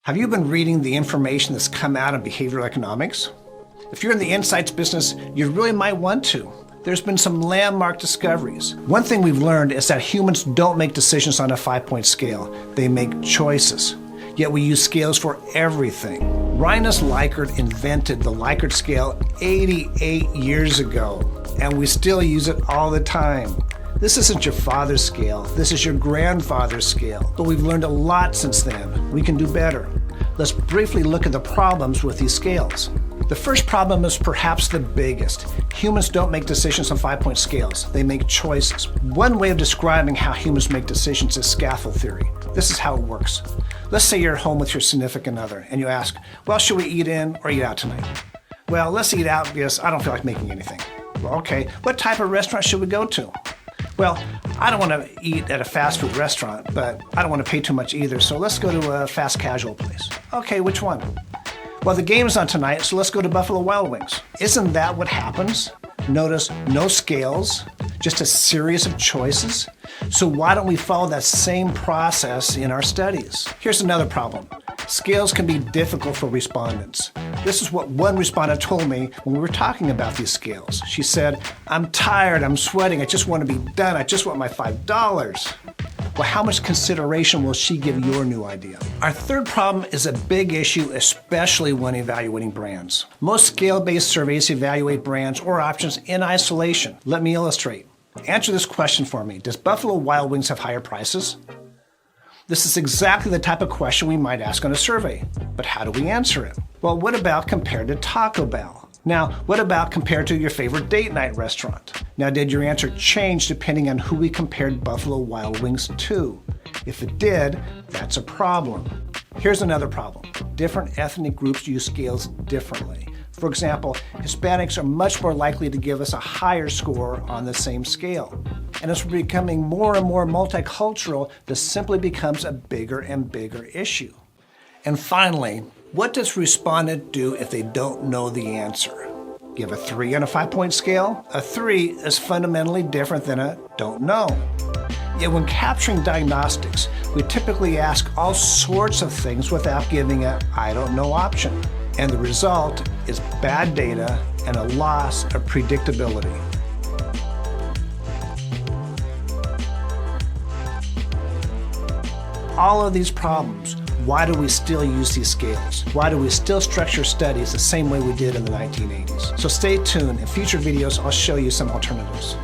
Have you been reading the information that's come out of behavioral economics? If you're in the insights business, you really might want to. There's been some landmark discoveries. One thing we've learned is that humans don't make decisions on a 5-point scale. They make choices. Yet we use scales for everything. Rinus Likert invented the Likert scale 88 years ago, and we still use it all the time. This isn't your father's scale, this is your grandfather's scale. But we've learned a lot since then. We can do better. Let's briefly look at the problems with these scales. The first problem is perhaps the biggest. Humans don't make decisions on 5-point scales. They make choices. One way of describing how humans make decisions is scaffold theory. This is how it works. Let's say you're at home with your significant other and you ask, well, should we eat in or eat out tonight? Well, let's eat out because I don't feel like making anything. Well, okay, what type of restaurant should we go to? Well, I don't want to eat at a fast food restaurant, but I don't want to pay too much either, so let's go to a fast casual place. Okay, which one? Well, the game's on tonight, so let's go to Buffalo Wild Wings. Isn't that what happens? Notice no scales, just a series of choices. So why don't we follow that same process in our studies? Here's another problem. Scales can be difficult for respondents. This is what one respondent told me when we were talking about these scales. She said, I'm tired, I'm sweating, I just want to be done, I just want my $5. Well, how much consideration will she give your new idea? Our third problem is a big issue, especially when evaluating brands. Most scale-based surveys evaluate brands or options in isolation. Let me illustrate. Answer this question for me. Does Buffalo Wild Wings have higher prices? This is exactly the type of question we might ask on a survey. But how do we answer it? Well, what about compared to Taco Bell? Now, what about compared to your favorite date night restaurant? Now, did your answer change depending on who we compared Buffalo Wild Wings to? If it did, that's a problem. Here's another problem. Different ethnic groups use scales differently. For example, Hispanics are much more likely to give us a higher score on the same scale. And as we're becoming more and more multicultural, this simply becomes a bigger and bigger issue. And finally, what does respondent do if they don't know the answer? Give a 3 on a 5-point scale? A 3 is fundamentally different than a don't know. Yet when capturing diagnostics, we typically ask all sorts of things without giving a I don't know option. And the result is bad data and a loss of predictability. All of these problems, why do we still use these scales? Why do we still structure studies the same way we did in the 1980s? So stay tuned. In future videos, I'll show you some alternatives.